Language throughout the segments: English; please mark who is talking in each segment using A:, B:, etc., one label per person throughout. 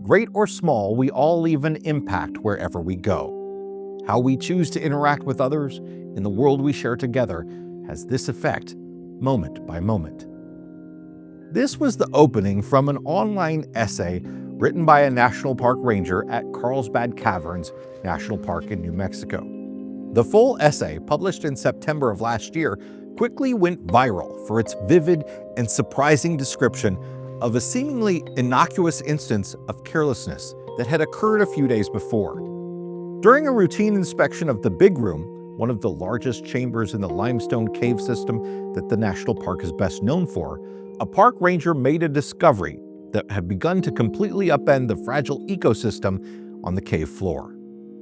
A: great or small, we all leave an impact wherever we go. How we choose to interact with others in the world we share together has this effect moment by moment. This was the opening from an online essay written by a national park ranger at Carlsbad Caverns National Park in New Mexico. The full essay, published in September of last year, quickly went viral for its vivid and surprising description of a seemingly innocuous instance of carelessness that had occurred a few days before. During a routine inspection of the Big Room, one of the largest chambers in the limestone cave system that the national park is best known for, a park ranger made a discovery that had begun to completely upend the fragile ecosystem on the cave floor.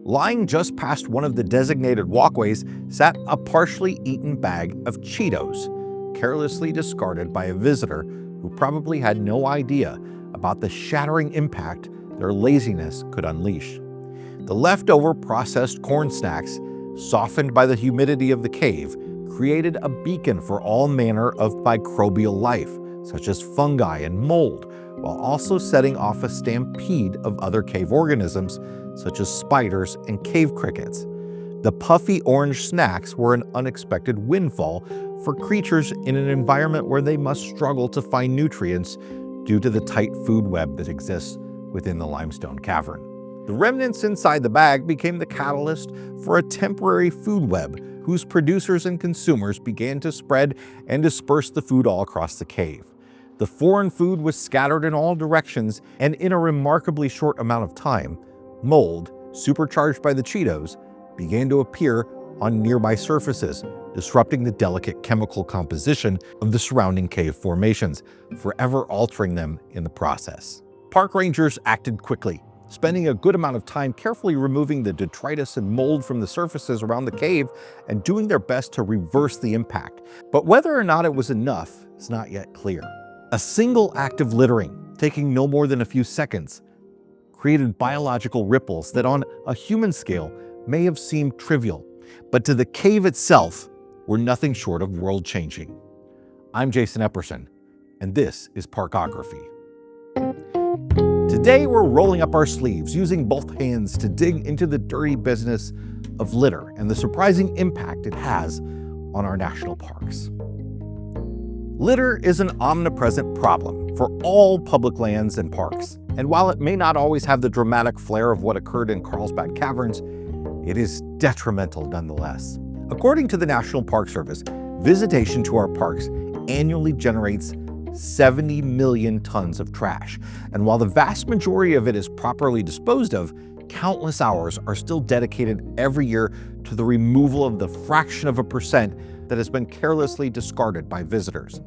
A: Lying just past one of the designated walkways sat a partially eaten bag of Cheetos, carelessly discarded by a visitor who probably had no idea about the shattering impact their laziness could unleash. The leftover processed corn snacks, softened by the humidity of the cave, created a beacon for all manner of microbial life, such as fungi and mold, while also setting off a stampede of other cave organisms, such as spiders and cave crickets. The puffy orange snacks were an unexpected windfall for creatures in an environment where they must struggle to find nutrients due to the tight food web that exists within the limestone cavern. The remnants inside the bag became the catalyst for a temporary food web whose producers and consumers began to spread and disperse the food all across the cave. The foreign food was scattered in all directions, and in a remarkably short amount of time, mold, supercharged by the Cheetos, began to appear on nearby surfaces, disrupting the delicate chemical composition of the surrounding cave formations, forever altering them in the process. Park rangers acted quickly, spending a good amount of time carefully removing the detritus and mold from the surfaces around the cave and doing their best to reverse the impact. But whether or not it was enough is not yet clear. A single act of littering, taking no more than a few seconds, created biological ripples that on a human scale may have seemed trivial, but to the cave itself were nothing short of world-changing. I'm Jason Epperson, and this is Parkography. Today we're rolling up our sleeves, using both hands to dig into the dirty business of litter and the surprising impact it has on our national parks. Litter is an omnipresent problem for all public lands and parks, and while it may not always have the dramatic flair of what occurred in Carlsbad Caverns, it is detrimental nonetheless. According to the National Park Service, visitation to our parks annually generates 70 million tons of trash, and while the vast majority of it is properly disposed of, countless hours are still dedicated every year to the removal of the fraction of a percent that has been carelessly discarded by visitors.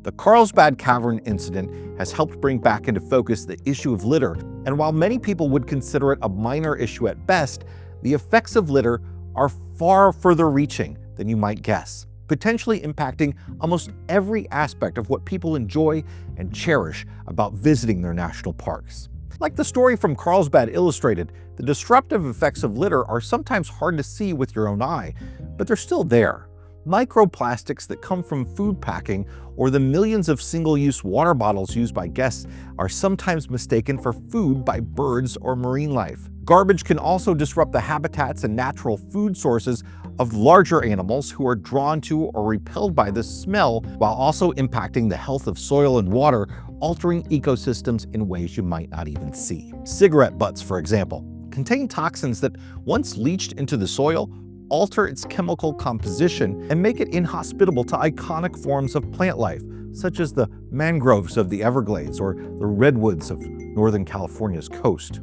A: The Carlsbad Cavern incident has helped bring back into focus the issue of litter, and while many people would consider it a minor issue at best, the effects of litter are far further reaching than you might guess, potentially impacting almost every aspect of what people enjoy and cherish about visiting their national parks. Like the story from Carlsbad illustrated, the disruptive effects of litter are sometimes hard to see with your own eye, but they're still there. Microplastics that come from food packing or the millions of single-use water bottles used by guests are sometimes mistaken for food by birds or marine life. Garbage can also disrupt the habitats and natural food sources of larger animals who are drawn to or repelled by the smell, while also impacting the health of soil and water, altering ecosystems in ways you might not even see. Cigarette butts, for example, contain toxins that, once leached into the soil, alter its chemical composition and make it inhospitable to iconic forms of plant life, such as the mangroves of the Everglades or the redwoods of Northern California's coast.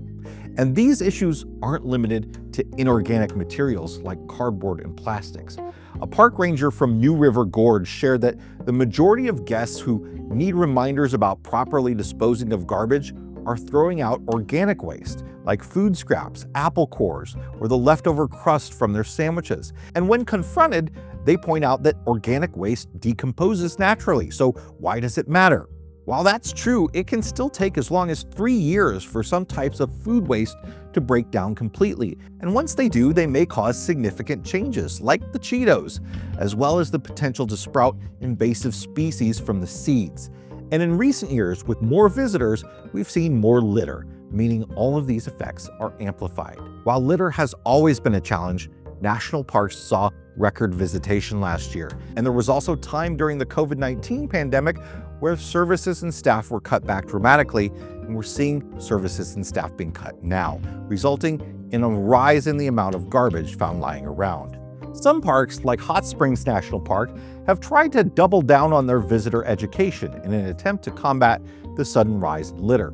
A: And these issues aren't limited to inorganic materials like cardboard and plastics. A park ranger from New River Gorge shared that the majority of guests who need reminders about properly disposing of garbage are throwing out organic waste, like food scraps, apple cores, or the leftover crust from their sandwiches. And when confronted, they point out that organic waste decomposes naturally, so why does it matter? While that's true, it can still take as long as 3 years for some types of food waste to break down completely. And once they do, they may cause significant changes, like the Cheetos, as well as the potential to sprout invasive species from the seeds. And in recent years, with more visitors, we've seen more litter, meaning all of these effects are amplified. While litter has always been a challenge, national parks saw record visitation last year. And there was also time during the COVID-19 pandemic where services and staff were cut back dramatically, and we're seeing services and staff being cut now, resulting in a rise in the amount of garbage found lying around. Some parks, like Hot Springs National Park, have tried to double down on their visitor education in an attempt to combat the sudden rise in litter.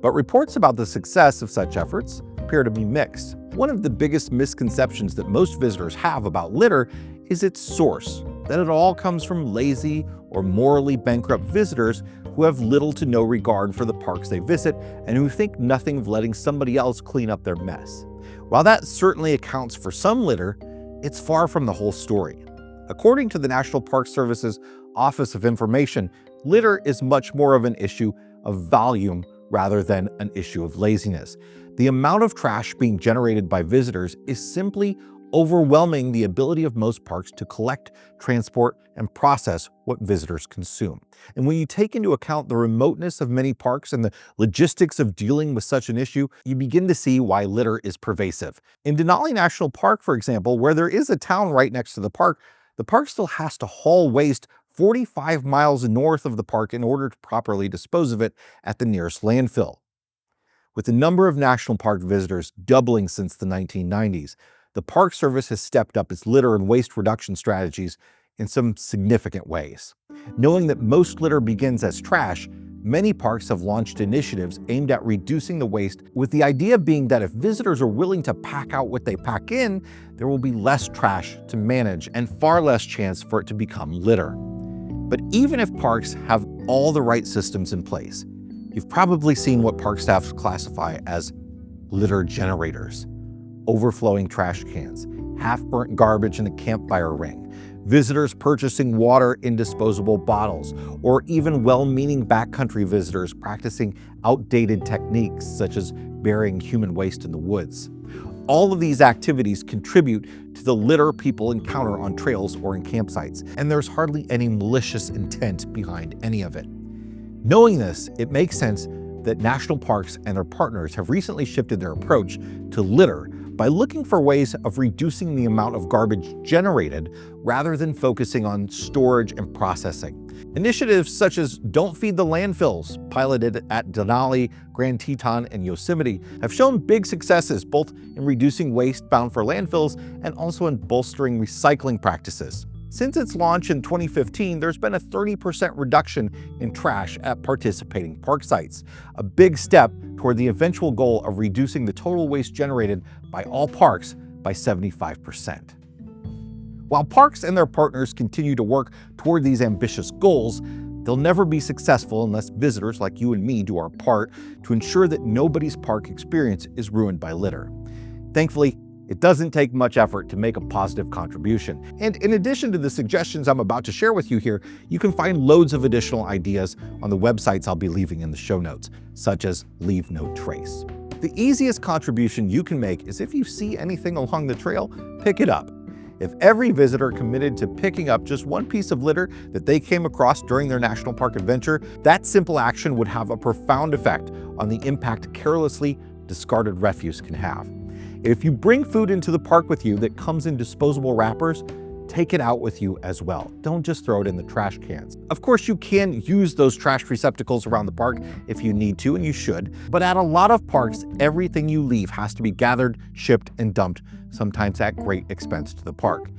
A: But reports about the success of such efforts appear to be mixed. One of the biggest misconceptions that most visitors have about litter is its source, that it all comes from lazy or morally bankrupt visitors who have little to no regard for the parks they visit and who think nothing of letting somebody else clean up their mess. While that certainly accounts for some litter, it's far from the whole story. According to the National Park Service's Office of Information, litter is much more of an issue of volume rather than an issue of laziness. The amount of trash being generated by visitors is simply overwhelming the ability of most parks to collect, transport, and process what visitors consume. And when you take into account the remoteness of many parks and the logistics of dealing with such an issue, you begin to see why litter is pervasive. In Denali National Park, for example, where there is a town right next to the park still has to haul waste 45 miles north of the park in order to properly dispose of it at the nearest landfill. With the number of national park visitors doubling since the 1990s, the Park Service has stepped up its litter and waste reduction strategies in some significant ways. Knowing that most litter begins as trash, many parks have launched initiatives aimed at reducing the waste, with the idea being that if visitors are willing to pack out what they pack in, there will be less trash to manage and far less chance for it to become litter. But even if parks have all the right systems in place, you've probably seen what park staff classify as litter generators: overflowing trash cans, half-burnt garbage in a campfire ring, visitors purchasing water in disposable bottles, or even well-meaning backcountry visitors practicing outdated techniques such as burying human waste in the woods. All of these activities contribute to the litter people encounter on trails or in campsites, and there's hardly any malicious intent behind any of it. Knowing this, it makes sense that national parks and their partners have recently shifted their approach to litter by looking for ways of reducing the amount of garbage generated rather than focusing on storage and processing. Initiatives such as Don't Feed the Landfills, piloted at Denali, Grand Teton, and Yosemite, have shown big successes both in reducing waste bound for landfills and also in bolstering recycling practices. Since its launch in 2015, there's been a 30% reduction in trash at participating park sites, a big step toward the eventual goal of reducing the total waste generated by all parks by 75%. While parks and their partners continue to work toward these ambitious goals, they'll never be successful unless visitors like you and me do our part to ensure that nobody's park experience is ruined by litter. Thankfully, it doesn't take much effort to make a positive contribution. And in addition to the suggestions I'm about to share with you here, you can find loads of additional ideas on the websites I'll be leaving in the show notes, such as Leave No Trace. The easiest contribution you can make is if you see anything along the trail, pick it up. If every visitor committed to picking up just one piece of litter that they came across during their national park adventure, that simple action would have a profound effect on the impact carelessly discarded refuse can have. If you bring food into the park with you that comes in disposable wrappers, take it out with you as well. Don't just throw it in the trash cans. Of course, you can use those trash receptacles around the park if you need to, and you should, but at a lot of parks, everything you leave has to be gathered, shipped, and dumped, sometimes at great expense to the park.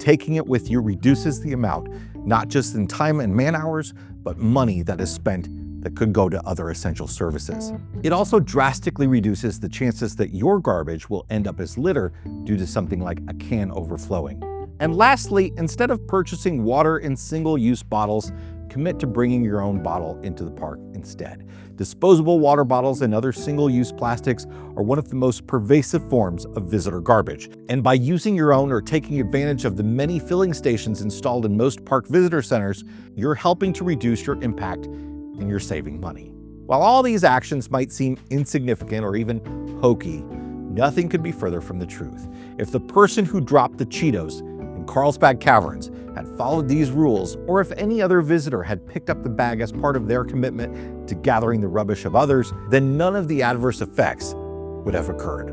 A: Taking it with you reduces the amount, not just in time and man hours, but money that is spent that could go to other essential services. It also drastically reduces the chances that your garbage will end up as litter due to something like a can overflowing. And lastly, instead of purchasing water in single-use bottles, commit to bringing your own bottle into the park instead. Disposable water bottles and other single-use plastics are one of the most pervasive forms of visitor garbage. And by using your own or taking advantage of the many filling stations installed in most park visitor centers, you're helping to reduce your impact and you're saving money. While all these actions might seem insignificant or even hokey, nothing could be further from the truth. If the person who dropped the Cheetos in Carlsbad Caverns had followed these rules, or if any other visitor had picked up the bag as part of their commitment to gathering the rubbish of others, then none of the adverse effects would have occurred.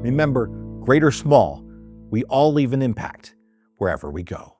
A: Remember, great or small, we all leave an impact wherever we go.